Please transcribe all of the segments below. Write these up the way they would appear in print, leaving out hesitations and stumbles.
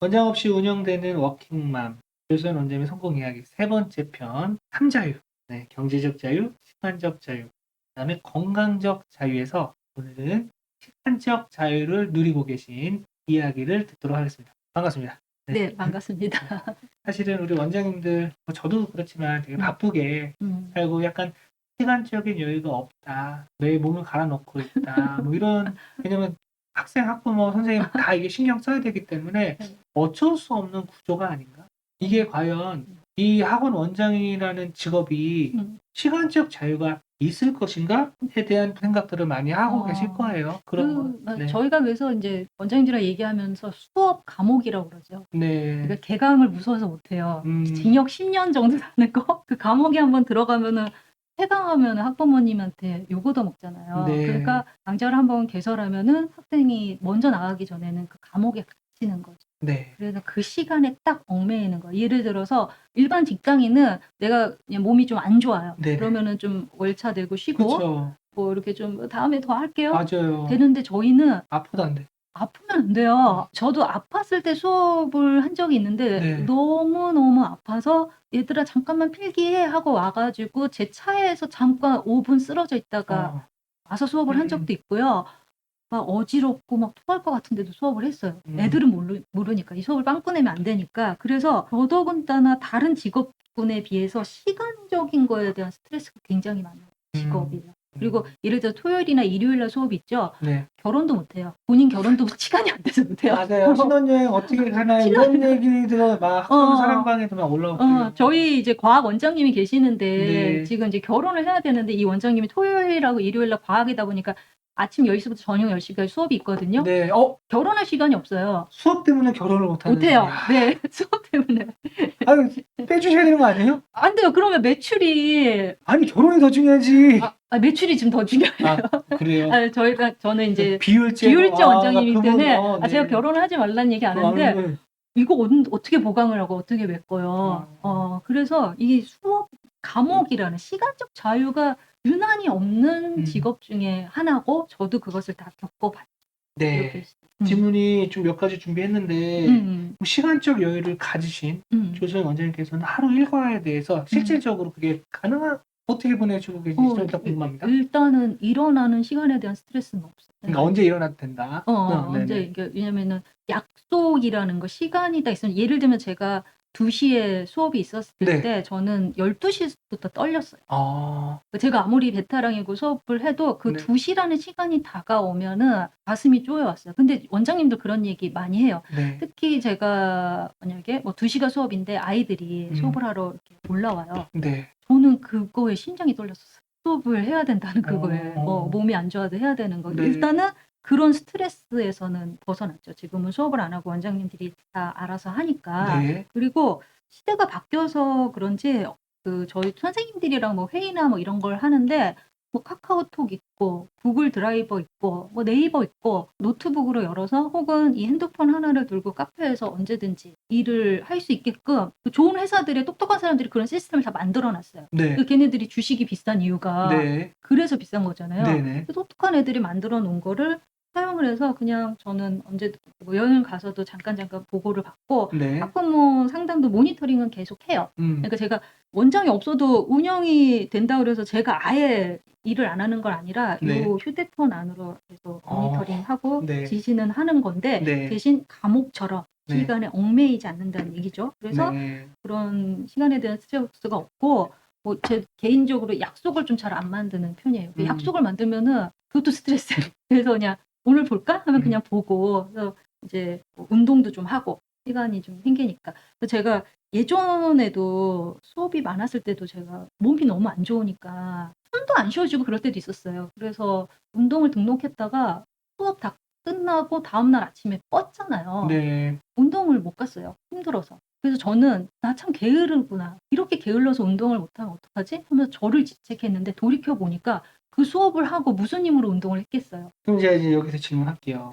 원장 없이 운영되는 워킹맘, 조선 원장의 성공 이야기 세 번째 편, 3자유. 네, 경제적 자유, 시간적 자유, 그다음에 건강적 자유에서 오늘은 시간적 자유를 누리고 계신 이야기를 듣도록 하겠습니다. 반갑습니다. 네. 네, 반갑습니다. 사실은 우리 원장님들, 뭐 저도 그렇지만 되게 음. 바쁘게 살고 약간 시간적인 여유가 없다. 매일 몸을 갈아넣고 있다. 뭐 이런, 왜냐면 학생, 학부모, 선생님 다 이게 신경 써야 되기 때문에 어쩔 수 없는 구조가 아닌가? 이게 과연 이 학원 원장이라는 직업이 시간적 자유가 있을 것인가에 대한 생각들을 많이 하고 계실 거예요. 그런 거. 네. 저희가 그래서 이제 원장님들이랑 얘기하면서 수업 감옥이라고 그러죠. 네. 그러니까 개강을 무서워서 못해요. 징역 10년 정도 나는 거? 그 감옥에 한번 들어가면은 해강하면 학부모님한테 욕 얻어먹잖아요. 네. 그러니까 강좌를 한번 개설하면은 학생이 먼저 나가기 전에는 그 감옥에 갇히는 거죠. 네. 그래서 그 시간에 딱 얽매이는 거예요. 예를 들어서 일반 직장인은 내가 그냥 몸이 좀 안 좋아요. 네. 그러면은 좀 월차 내고 쉬고 그쵸. 뭐 이렇게 좀 다음에 더 할게요. 맞아요. 되는데 저희는 아파도 안 돼. 아프면 안 돼요. 저도 아팠을 때 수업을 한 적이 있는데 네. 너무너무 아파서 얘들아 잠깐만 필기해 하고 와가지고 제 차에서 잠깐 5분 쓰러져 있다가 와서 수업을 한 적도 있고요. 막 어지럽고 막 토할 것 같은데도 수업을 했어요. 애들은 모르니까 이 수업을 빵꾸 내면 안 되니까. 그래서 더더군다나 다른 직업군에 비해서 시간적인 거에 대한 스트레스가 굉장히 많아요. 직업이요. 그리고 예를 들어 토요일이나 일요일 날 수업 있죠. 네. 결혼도 못해요. 본인 결혼도 시간이 안 돼서 못해요. 맞아요. 신혼여행 어떻게 가나요? 이런 얘기들 막 학원 사랑방에도 막 올라오고요. 저희 이제 과학 원장님이 계시는데 네. 지금 이제 결혼을 해야 되는데 이 원장님이 토요일하고 일요일 날 과학이다 보니까 아침 10시부터 저녁 10시까지 수업이 있거든요. 네. 결혼할 시간이 없어요. 수업 때문에 결혼을 못하는. 못해요. 네, 수업 때문에. 아유, 빼주셔야 되는 거 아니에요? 안 돼요. 그러면 매출이 아니, 결혼이 더 중요하지. 매출이 지금 더 중요해요. 그래요? 저는 이제 비율제 원장님이기 때문에 네. 제가 결혼을 하지 말라는 얘기 안 하는데 이거 어떻게 보강을 하고 어떻게 메꿔요. 그래서 이 수업 감옥이라는 시간적 자유가 유난히 없는 직업 중에 하나고 저도 그것을 다 겪어봤죠. 네. 이렇게. 질문이 좀 몇 가지 준비했는데 시간적 여유를 가지신 조선 원장님께서는 하루 일과에 대해서 실질적으로 그게 어떻게 보내주고 계신지 일단 궁금합니다. 일단은 일어나는 시간에 대한 스트레스는 없어요. 그러니까 언제 일어나도 된다. 언제 이게 왜냐면은 약속이라는 거 시간이 딱 있으면 예를 들면 제가 2시에 수업이 있었을 때 저는 12시부터 떨렸어요. 제가 아무리 베테랑이고 수업을 해도 그 2시라는 시간이 다가오면은 가슴이 쪼여왔어요. 근데 원장님도 그런 얘기 많이 해요. 특히 제가 만약에 뭐 2시가 수업인데 아이들이 수업을 하러 이렇게 올라와요. 저는 그거에 심장이 떨렸었어요. 수업을 해야 된다는 그거에 몸이 안 좋아도 해야 되는 거. 일단은 그런 스트레스에서는 벗어났죠. 지금은 수업을 안 하고 원장님들이 다 알아서 하니까. 그리고 시대가 바뀌어서 그런지 저희 선생님들이랑 뭐 회의나 뭐 이런 걸 하는데 뭐 카카오톡 있고 구글 드라이버 있고 뭐 네이버 있고 노트북으로 열어서 혹은 이 핸드폰 하나를 들고 카페에서 언제든지 일을 할 수 있게끔 좋은 회사들의 똑똑한 사람들이 그런 시스템을 다 만들어 놨어요. 걔네들이 주식이 비싼 이유가 그래서 비싼 거잖아요. 똑똑한 애들이 만들어 놓은 거를 사용을 해서 그냥 저는 언제든 뭐 여행 가서도 잠깐 보고를 받고 학부모 상담도 모니터링은 계속 해요. 그러니까 제가 원장이 없어도 운영이 된다 그래서 제가 아예 일을 안 하는 건 아니라 요 휴대폰 안으로 계속 모니터링하고 지시는 하는 건데 대신 감옥처럼 시간에 얽매이지 않는다는 얘기죠. 그래서 그런 시간에 대한 스트레스가 없고 뭐 제 개인적으로 약속을 좀 잘 안 만드는 편이에요. 약속을 만들면은 그것도 스트레스예요. 그래서 그냥 오늘 볼까? 하면 그냥 보고 그래서 이제 뭐 운동도 좀 하고 시간이 좀 생기니까. 그래서 제가 예전에도 수업이 많았을 때도 제가 몸이 너무 안 좋으니까 숨도 안 쉬어지고 그럴 때도 있었어요. 그래서 운동을 등록했다가 수업 다 끝나고 다음날 아침에 뻗잖아요. 운동을 못 갔어요. 힘들어서. 그래서 저는 '나 참 게으르구나. 이렇게 게을러서 운동을 못하면 어떡하지?' 하면서 저를 자책했는데 돌이켜 보니까 그 수업을 하고 무슨 힘으로 운동을 했겠어요. 그럼 제가 이제 여기서 질문할게요.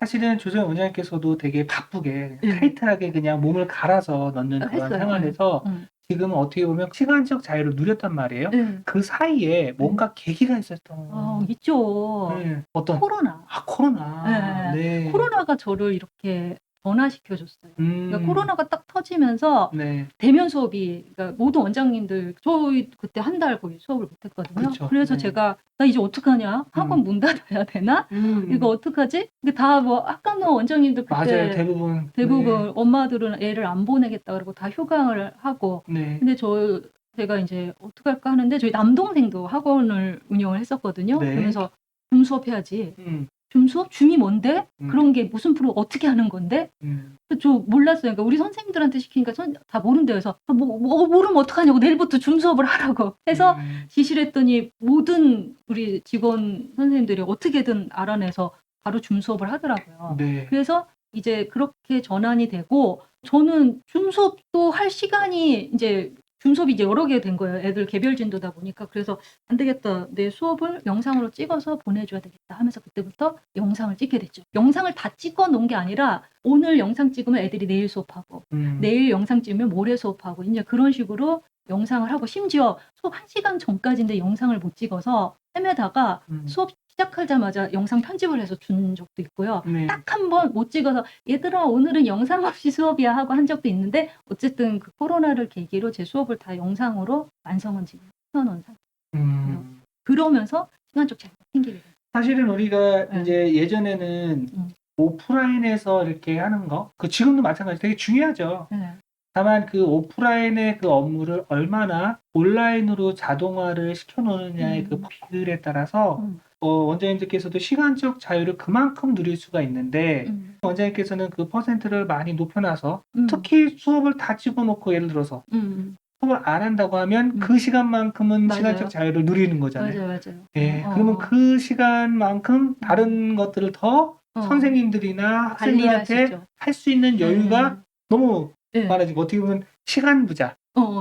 사실은 조선 원장님께서도 되게 바쁘게 타이트하게 그냥 몸을 갈아서 넣는 그런 생활에서 지금은 어떻게 보면 시간적 자유를 누렸단 말이에요. 그 사이에 뭔가 계기가 있었던. 있죠. 어떤? 코로나. 코로나. 코로나가 저를 이렇게 전환시켜줬어요. 그러니까 코로나가 딱 터지면서 네. 대면 수업이 그러니까 모든 원장님들 저희 그때 한 달 거의 수업을 못했거든요. 그쵸. 그래서 네. 제가 나 이제 어떡하냐? 학원 문 닫아야 되나? 이거 어떡하지? 근데 다 뭐 학과는 원장님들 맞아요. 그때 대부분. 대부분 엄마들은 애를 안 보내겠다 그러고 다 휴강을 하고 네. 근데 제가 이제 어떡할까 하는데 저희 남동생도 학원을 운영을 했었거든요. 네. 그러면서 줌 수업 해야지. 음. 줌 수업? 줌이 뭔데? 음. 그런 게 무슨 프로 어떻게 하는 건데? 저 몰랐어요. 그러니까 우리 선생님들한테 시키니까 다 모른대요. 그래서 모르면 어떡하냐고 내일부터 줌 수업을 하라고 해서 지시를 했더니 모든 우리 직원 선생님들이 어떻게든 알아내서 바로 줌 수업을 하더라고요. 네. 그래서 이제 그렇게 전환이 되고 저는 줌 수업도 할 시간이 이제 줌 수업이 이제 여러 개 된 거예요. 애들 개별 진도다 보니까. 그래서 안 되겠다. 내 수업을 영상으로 찍어서 보내줘야 되겠다 하면서 그때부터 영상을 찍게 됐죠. 영상을 다 찍어 놓은 게 아니라 오늘 영상 찍으면 애들이 내일 수업하고 내일 영상 찍으면 모레 수업하고 이제 그런 식으로 영상을 하고 심지어 수업 1시간 전까지인데 영상을 못 찍어서 헤매다가 수업 시작하자마자 영상 편집을 해서 준 적도 있고요. 네. 딱 한 번 못 찍어서 얘들아 오늘은 영상 없이 수업이야 하고 한 적도 있는데 어쨌든 그 코로나를 계기로 제 수업을 다 영상으로 완성은 지금 해놓은 상태예요. 그러면서 시간적 차이가 생기게 돼요. 사실은 우리가 네. 이제 예전에는 오프라인에서 이렇게 하는 거, 그 지금도 마찬가지 되게 중요하죠. 네. 다만 그 오프라인의 그 업무를 얼마나 온라인으로 자동화를 시켜놓느냐의 그 법률에 따라서 원장님들께서도 시간적 자유를 그만큼 누릴 수가 있는데 원장님께서는 그 퍼센트를 많이 높여놔서 특히 수업을 다 집어넣고 예를 들어서 수업을 안 한다고 하면 그 시간만큼은 맞아요. 시간적 자유를 누리는 거잖아요. 맞아요. 예, 그러면 그 시간만큼 다른 것들을 더 선생님들이나 학생들한테 할 수 있는 여유가 너무 많아지고 어떻게 보면 시간 부자.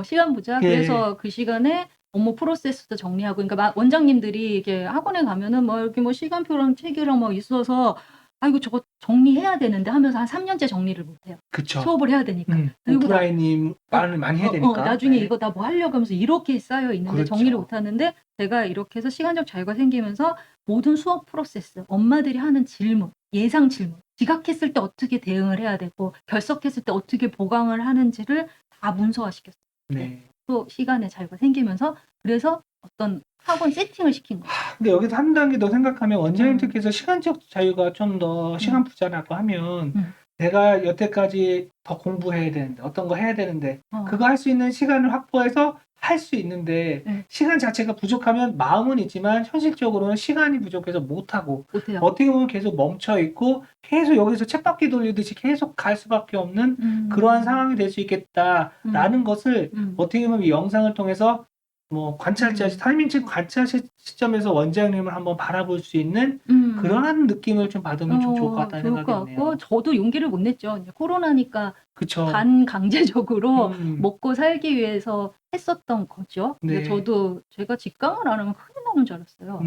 시간 부자. 예. 그래서 그 시간에 업무 프로세스도 정리하고, 그러니까 막 원장님들이 이게 학원에 가면은 뭐 이렇게 뭐 시간표랑 체계랑 막 있어서 아이고 저거 정리해야 되는데 하면서 한 3년째 정리를 못해요. 그쵸. 수업을 해야 되니까. 오프라인이 많이 해야 되니까. 나중에 네. 이거 다 뭐 하려고 하면서 이렇게 쌓여 있는데 그렇죠. 정리를 못 하는데 제가 이렇게 해서 시간적 자유가 생기면서 모든 수업 프로세스, 엄마들이 하는 질문, 예상 질문, 지각했을 때 어떻게 대응을 해야 되고 결석했을 때 어떻게 보강을 하는지를 다 문서화시켰어요. 네. 또 시간의 자유가 생기면서 그래서 어떤 학원 세팅을 시킨 거예요. 근데 여기서 한 단계 더 생각하면 원장님들께서 시간적 자유가 좀 더 시간 부자라고 하면 내가 여태까지 더 공부해야 되는데 어떤 거 해야 되는데 그거 할 수 있는 시간을 확보해서 할 수 있는데 시간 자체가 부족하면 마음은 있지만 현실적으로는 시간이 부족해서 못하고 못해요. 어떻게 보면 계속 멈춰 있고 계속 여기서 쳇바퀴 돌리듯이 계속 갈 수밖에 없는 그러한 상황이 될 수 있겠다라는 것을 어떻게 보면 이 영상을 통해서 뭐 관찰자, 타이밍 관찰 시점에서 원장님을 한번 바라볼 수 있는 그러한 느낌을 좀 받으면 좀 좋을 것 같다는 좋을 생각이 것 드네요. 같고 저도 용기를 못 냈죠. 이제 코로나니까 그쵸. 반강제적으로 먹고 살기 위해서 했었던 거죠. 근데 네. 저도 제가 직강을 안 하면 큰일 나는 줄 알았어요.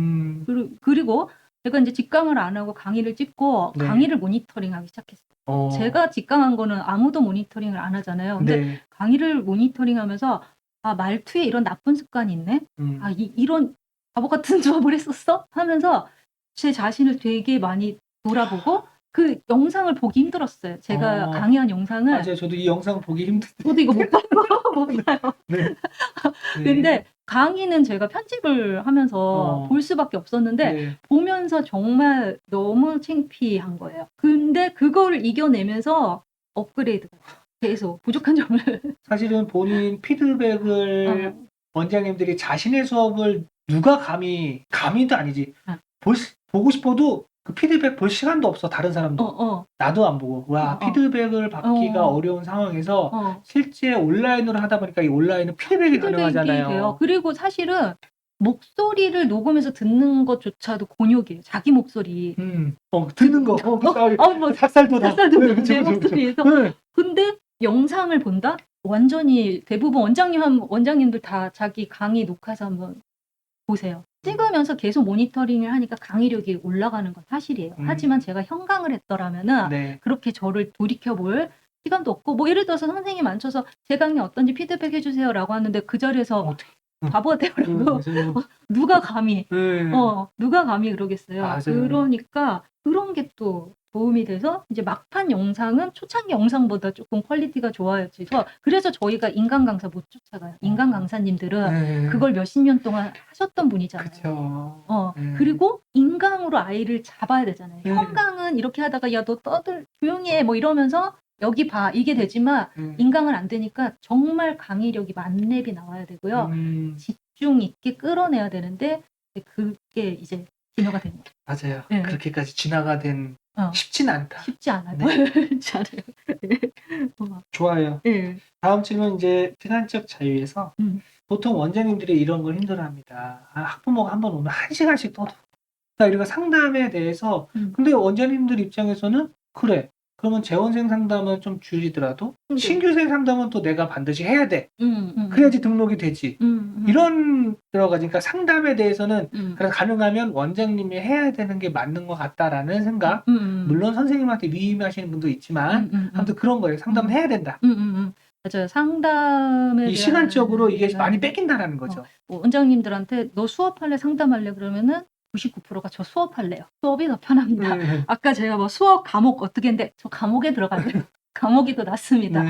그리고 제가 이제 직강을 안 하고 강의를 찍고 네. 강의를 모니터링하기 시작했어요. 제가 직강한 거는 아무도 모니터링을 안 하잖아요. 근데 네. 강의를 모니터링하면서 아 말투에 이런 나쁜 습관이 있네. 아 이런 바보 같은 수업을 했었어? 하면서 제 자신을 되게 많이 돌아보고 그 영상을 보기 힘들었어요. 제가 강의한 영상을. 맞아요. 저도 이 영상 보기 힘든데. 저도 이거 못 봐요. 못 봐요. 네. 근데 강의는 제가 편집을 하면서 볼 수밖에 없었는데 네. 보면서 정말 너무 창피한 거예요. 근데 그걸 이겨내면서 업그레이드가 계속 부족한 점을 사실은 본인 피드백을 원장님들이 자신의 수업을 누가 감히도 아니지. 보고 싶어도 그 피드백 볼 시간도 없어. 다른 사람도. 나도 안 보고. 와, 피드백을 받기가 어려운 상황에서 실제 온라인으로 하다 보니까 이 온라인은 피드백이 가능하잖아요. 돼요. 그리고 사실은 목소리를 녹음해서 듣는 것조차도 곤욕이에요. 자기 목소리. 듣는 거. 뭐 닭살도 내 목소리에서. 근데 영상을 본다? 완전히 대부분 원장님들 다 자기 강의 녹화해서 한번 보세요. 찍으면서 계속 모니터링을 하니까 강의력이 올라가는 건 사실이에요. 하지만 제가 현강을 했더라면은 그렇게 저를 돌이켜볼 시간도 없고 뭐 예를 들어서 선생님 앉혀서 제 강의 어떤지 피드백 해주세요라고 하는데 그 자리에서 바보가 되더라고. 누가 감히 누가 감히 그러겠어요. 맞아요. 그러니까 그런 게 또 도움이 돼서 이제 막판 영상은 초창기 영상보다 조금 퀄리티가 좋아져서 그래서 저희가 인간 강사 못 쫓아가요. 인간 강사님들은 네. 그걸 몇십 년 동안 하셨던 분이잖아요. 그쵸. 그리고 인강으로 아이를 잡아야 되잖아요. 네. 형강은 이렇게 하다가 야, 너 떠들 조용히 해 뭐 이러면서 여기 봐 이게 되지만 인강은 안 되니까 정말 강의력이 만렙이 나와야 되고요. 집중 있게 끌어내야 되는데 그게 이제 진화가 되는 거죠. 맞아요. 네. 그렇게까지 진화가 된 쉽진 않다. 쉽지 않아요. 네. 쉽지 않아요. 좋아요. 네. 다음 질문 이제 시간적 자유에서 보통 원장님들이 이런 걸 힘들어합니다. 학부모가 한번 오면 1시간씩 떠들고 그러니까 이런 상담에 대해서 근데 원장님들 입장에서는 그래. 그러면 재원생 상담은 좀 줄이더라도 신규생 상담은 또 내가 반드시 해야 돼. 그래야지 등록이 되지. 이런 여러 가지 그러니까 상담에 대해서는 그래서 가능하면 원장님이 해야 되는 게 맞는 것 같다라는 생각. 물론 선생님한테 위임하시는 분도 있지만 아무튼 그런 거예요. 상담은 해야 된다. 맞아요. 상담에 이 시간적으로 이게 많이 뺏긴다라는 거죠. 원장님들한테 너 수업할래 상담할래 그러면은 99%가 저 수업할래요. 수업이 더 편합니다. 아까 제가 뭐 수업 과목 어떻게 했는데 저 감옥에 들어갈래요. 감옥이 더 낫습니다.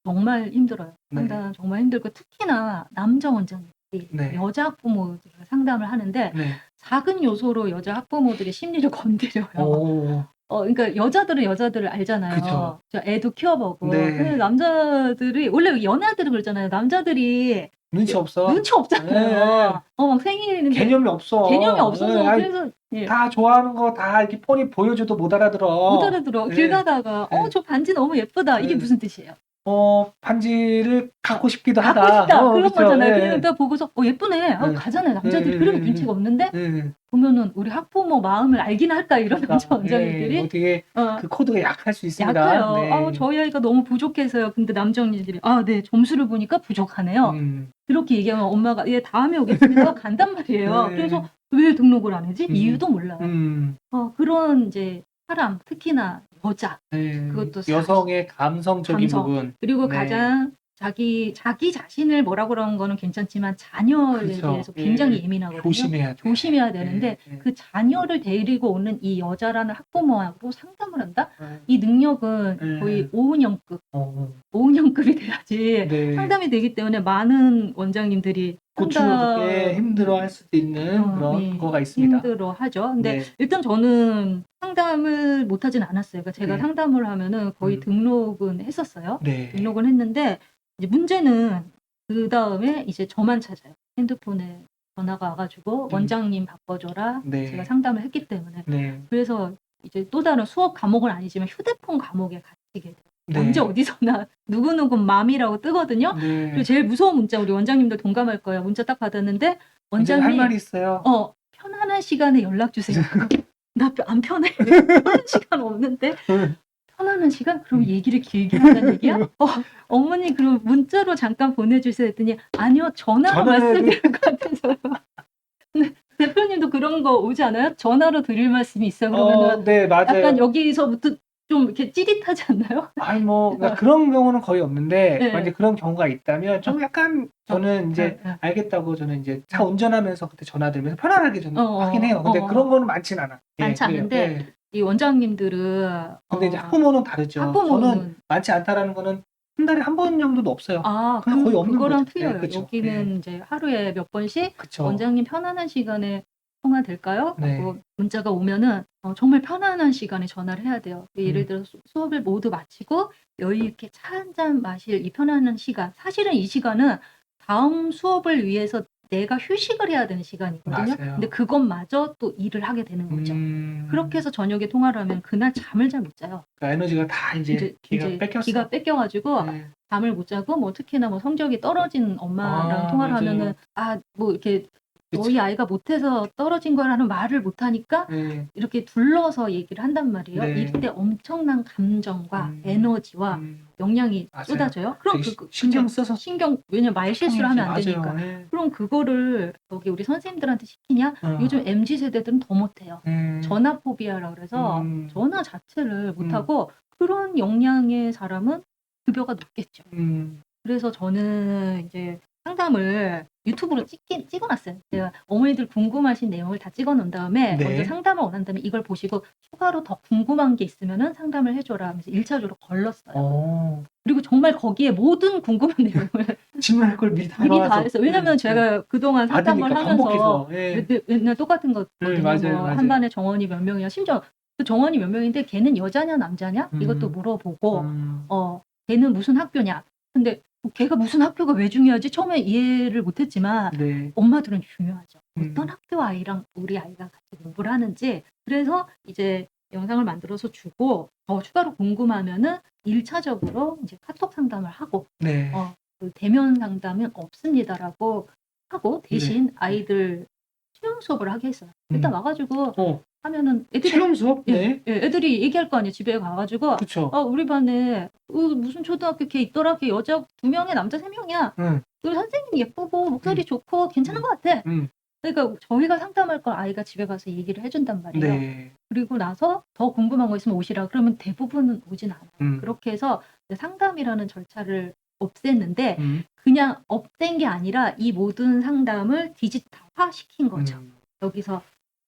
정말 힘들어요. 상담 정말 힘들고 특히나 남자 원장님들이 여자 학부모들을 상담을 하는데 작은 요소로 여자 학부모들의 심리를 건드려요. 그러니까 여자들은 여자들을 알잖아요. 그쵸. 저 애도 키워보고. 근데 남자들이 원래 연애들은 그러잖아요. 남자들이 눈치 없어. 눈치 없잖아요. 막 생일인데 개념이 없어. 개념이 없어서 그래서 다 좋아하는 거 다 이렇게 뻔히 보여줘도 못 알아들어. 못 알아들어. 길 가다가 저 반지 너무 예쁘다. 이게 무슨 뜻이에요? 반지를 갖고 싶기도 하다. 갖고 싶다. 그런 그쵸? 거잖아요. 그러다 보고서 예쁘네. 하고 가잖아요. 남자들이 그러면 눈치가 없는데 보면은 우리 학부모 마음을 알긴 할까 이런 남자 원장님들이 어떻게 그 코드가 약할 수 있습니다. 약해요. 저희 아이가 너무 부족해서요. 근데 남자 언니들이 네 점수를 보니까 부족하네요. 그렇게 얘기하면 엄마가 얘 다음에 오겠습니다. 간단 말이에요. 그래서 왜 등록을 안 하지? 이유도 몰라요. 그런 이제 사람 특히나 여자 그것도 여성의 감성적인 부분 그리고 가장 자기 자신을 뭐라고 그러는 거는 괜찮지만 자녀에 대해서 굉장히 예민하거든요. 조심해야 되는데 그 자녀를 데리고 오는 이 여자라는 학부모하고 상담을 한다? 이 능력은 거의 오은영급이 돼야지 상담이 되기 때문에 많은 원장님들이 고추게 힘들어할 수도 있는 그런 거가 있습니다. 힘들어하죠. 근데 일단 저는 상담을 못하진 않았어요. 그러니까 제가 상담을 하면은 거의 등록은 했었어요. 등록은 했는데 이제 문제는 그 다음에 이제 저만 찾아요. 핸드폰에 전화가 와가지고 원장님 바꿔줘라. 제가 상담을 했기 때문에 그래서 이제 또 다른 수업 과목은 아니지만 휴대폰 과목에 갇히게 돼요. 언제 어디서나 누구누구 맘이라고 뜨거든요. 그리고 제일 무서운 문자 우리 원장님들 동감할 거예요. 문자 딱 받았는데 원장님 할 말이 있어요. 편안한 시간에 연락 주세요. 나 안 편해. 편한 시간 없는데 편안한 시간? 그럼 얘기를 길게 한다는 얘기야? 어머니 그럼 문자로 잠깐 보내주세요 했더니 아니요 전화로 말씀드릴 것 같아서요. 대표님도 그런 거 오지 않아요? 전화로 드릴 말씀이 있어요. 그러면은 네, 맞아요. 약간 여기서부터 좀 이렇게 찌릿하지 않나요? 아니 그러니까 그런 경우는 거의 없는데 만약에 그런 경우가 있다면 좀 약간 저는 이제 알겠다고 저는 이제 차 운전하면서 그때 전화 드리면서 편안하게 좀 하긴 해요. 근데 그런 거는 많진 않아. 많지 않은데 이 원장님들은 근데 이제 학부모는 다르죠. 저는 많지 않다라는 거는 한 달에 한 번 정도도 없어요. 그냥 거의 없는 그거랑 거죠. 틀려요. 여기는 이제 하루에 몇 번씩 원장님 편안한 시간에 통화 될까요? 하고 문자가 오면은 정말 편안한 시간에 전화를 해야 돼요. 예를 들어서 수업을 모두 마치고 여유 있게 차 한 잔 마실 이 편안한 시간. 사실은 이 시간은 다음 수업을 위해서 내가 휴식을 해야 되는 시간이거든요. 근데 그것마저 또 일을 하게 되는 거죠. 그렇게 해서 저녁에 통화를 하면 그날 잠을 잘 못 자요. 그러니까 에너지가 다 이제 기가 뺏겨가지고 잠을 못 자고 뭐 특히나 뭐 성적이 떨어진 엄마랑 통화를 하면은 뭐 이렇게 너희 아이가 못해서 떨어진 거라는 말을 못하니까 이렇게 둘러서 얘기를 한단 말이에요. 이때 엄청난 감정과 에너지와 영향이 쏟아져요. 그럼 신경 써서 왜냐면 말 실수를 하면 안 되니까. 그럼 그거를 여기 우리 선생님들한테 시키냐? 요즘 MZ 세대들은 더 못해요. 전화 포비아라고 그래서 전화 자체를 못하고 그런 역량의 사람은 급여가 높겠죠. 그래서 저는 이제 상담을 유튜브로 찍어놨어요. 제가 어머니들 궁금하신 내용을 다 찍어놓은 다음에 네. 먼저 상담을 원한다면 이걸 보시고 추가로 더 궁금한 게 있으면은 상담을 해줘라 하면서 1차적으로 걸렀어요. 그리고 정말 거기에 모든 궁금한 내용을 질문할 걸 미리 다 미리 다 나와서. 했어요. 왜냐면 제가 그동안 상담을 받으니까 하면서 반복해서. 예. 맨날 똑같은 거거든요. 맞아요, 뭐 맞아요. 한 반에 정원이 몇 명이야. 심지어 그 정원이 몇 명인데 걔는 여자냐 남자냐 이것도 음. 물어보고 음. 걔는 무슨 학교냐. 근데 걔가 무슨 학교가 왜 중요하지? 처음에 이해를 못했지만 네. 엄마들은 중요하죠. 음. 어떤 학교 아이랑 우리 아이가 같이 공부를 하는지. 그래서 이제 영상을 만들어서 주고 더 추가로 궁금하면은 1차적으로 이제 카톡 상담을 하고 네. 그 대면 상담은 없습니다라고 하고 대신 아이들 체험 수업을 하게 했어요. 일단 와가지고 하면은 애들이 체험 수업? 네. 애들이 얘기할 거 아니에요. 집에 가가지고 그쵸. 우리 반에 무슨 초등학교 걔 있더라. 걔 여자 2명에 남자 3명이야. 우리 선생님 예쁘고 목소리 좋고 괜찮은 것 같아. 그러니까 저희가 상담할 걸 아이가 집에 가서 얘기를 해준단 말이에요. 네. 그리고 나서 더 궁금한 거 있으면 오시라. 그러면 대부분은 오진 않아요. 그렇게 해서 상담이라는 절차를 없앴는데 그냥 없앤 게 아니라 이 모든 상담을 디지털화 시킨 거죠. 여기서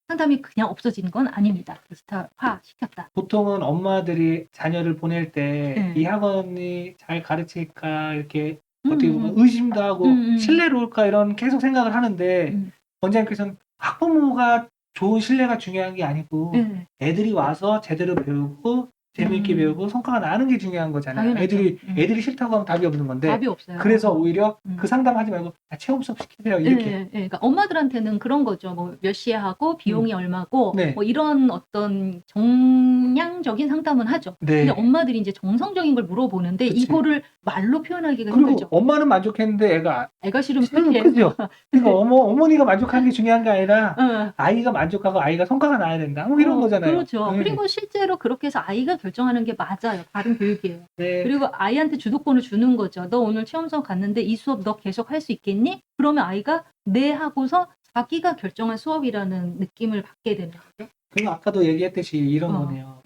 상담이 그냥 없어지는 건 아닙니다. 디지털화 시켰다. 보통은 엄마들이 자녀를 보낼 때 이 학원이 잘 가르칠까 이렇게 어떻게 보면 의심도 하고 신뢰로 올까 이런 계속 생각을 하는데 원장님께서는 학부모가 좋은 신뢰가 중요한 게 아니고 애들이 와서 제대로 배우고 재미있게 배우고 성과가 나는 게 중요한 거잖아요. 당연하죠. 애들이 싫다고 하면 답이 없는 건데 답이 없어요. 그래서 오히려 그 상담하지 말고 체험 수업 시키세요 이렇게. 그러니까 엄마들한테는 그런 거죠. 뭐 몇 시에 하고 비용이 얼마고 뭐 이런 어떤 정량적인 상담은 하죠. 근데 엄마들이 이제 정성적인 걸 물어보는데 그치. 이거를 말로 표현하기가 그리고 힘들죠. 엄마는 만족했는데 애가 싫으면 싫으면 끝이에요. 그죠. 그러니까 어머니가 만족하는 게 중요한 게 아니라 아이가 만족하고 아이가 성과가 나야 된다. 뭐 이런 거잖아요. 그렇죠. 그리고 실제로 그렇게 해서 아이가 결정하는 게 맞아요. 바른 교육이에요. 네. 그리고 아이한테 주도권을 주는 거죠. 너 오늘 체험 수업 갔는데 이 수업 너 계속 할 수 있겠니? 그러면 아이가 네 하고서 자기가 결정한 수업이라는 느낌을 받게 되는 거죠. 그리고 아까도 얘기했듯이 이런 거네요.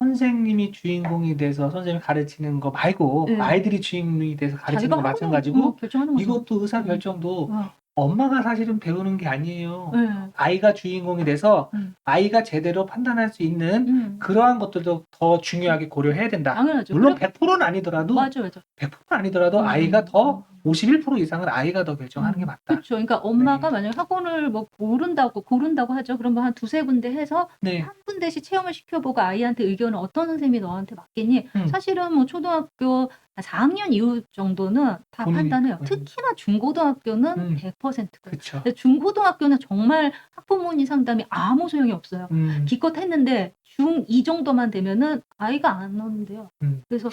선생님이 주인공이 돼서 선생님이 가르치는 거 말고 아이들이 주인공이 돼서 가르치는 거 마찬가지고 결정하는 거죠. 이것도 의사결정도 엄마가 사실은 배우는 게 아니에요. 아이가 주인공이 돼서 아이가 제대로 판단할 수 있는 그러한 것들도 더 중요하게 고려해야 된다. 당연하죠. 물론 100%는 아니더라도 맞아. 100%는 아니더라도 아이가 더 51% 이상은 아이가 더 결정하는 게 맞다. 그렇죠. 그러니까 엄마가 만약 학원을 뭐 고른다고 하죠. 그러면 한 두세 군데 해서 한 군데씩 체험을 시켜보고 아이한테 의견을 어떤 선생님이 너한테 맞겠니? 사실은 뭐 초등학교 4학년 이후 정도는 다 판단해요. 특히나 중고등학교는 100%. 그렇죠. 근데 중고등학교는 정말 학부모님 상담이 아무 소용이 없어요. 기껏 했는데 중2 정도만 되면은 아이가 안 오는데요. 그래서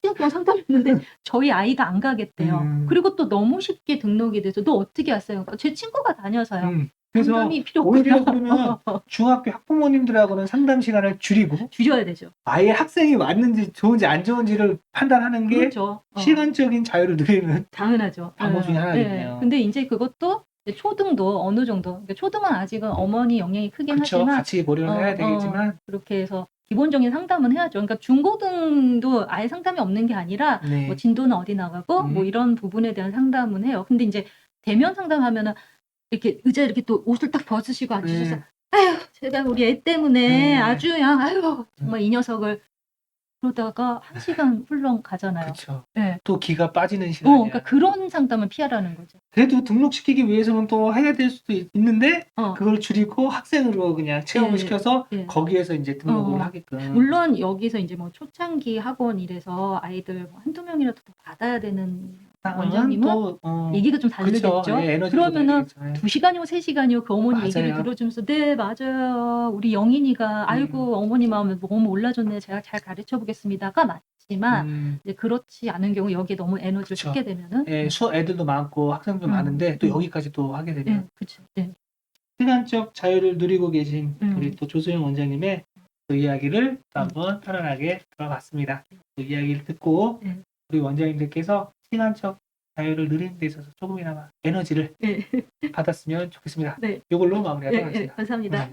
학교 상담했는데 저희 아이가 안 가겠대요. 그리고 또 너무 쉽게 등록이 돼서 너 어떻게 왔어요? 제 친구가 다녀서요. 그래서 상담이 필요 오히려 없고요. 그러면 중학교 학부모님들하고는 상담 시간을 줄여야 되죠. 아예 학생이 왔는지 좋은지 안 좋은지를 판단하는 게 그렇죠. 시간적인 자유를 누리는 당연하죠. 방법 중에 하나겠네요. 근데 이제 그것도 초등도 어느 정도, 그러니까 초등은 아직은 어머니 영향이 크긴 그쵸, 하지만 같이 고려를 해야 되겠지만 그렇게 해서 기본적인 상담은 해야죠. 그러니까 중고등도 아예 상담이 없는 게 아니라 뭐 진도는 어디 나가고 뭐 이런 부분에 대한 상담은 해요. 근데 이제 대면 상담하면은 이렇게 의자에 이렇게 또 옷을 딱 벗으시고 앉으셔서 아유 제가 우리 애 때문에 아주 그냥 아유 정말 이 녀석을 그러다가 1시간 훌렁 가잖아요. 그렇죠. 네. 또 기가 빠지는 시간이야. 그러니까 그런 상담은 피하라는 거죠. 그래도 등록시키기 위해서는 또 해야 될 수도 있는데 그걸 줄이고 학생으로 그냥 체험을 시켜서 거기에서 이제 등록을 하게끔. 물론 여기서 이제 뭐 초창기 학원 이래서 아이들 뭐 한두 명이라도 더 받아야 되는 원장님은 또, 얘기가 좀 다르겠죠. 그러면은 2시간이고 3시간이고 그 어머니 얘기를 들어주면서 네 맞아요. 우리 영인이가 아이고 어머니 마음에 너무 올라줬네. 제가 잘 가르쳐 보겠습니다가 맞지만 이제 그렇지 않은 경우 여기에 너무 에너지를 쏟게 되면은 애들도 많고 학생도 많은데 또 여기까지 또 하게 되면 그렇죠. 시간적 자유를 누리고 계신 우리 또 조소영 원장님의 그 이야기를 또 한번 편안하게 들어봤습니다. 그 이야기를 듣고 우리 원장님들께서 시간적 자유를 누리는 데 있어서 조금이나마 에너지를 받았으면 좋겠습니다. 이걸로 마무리하도록 하겠습니다. 감사합니다.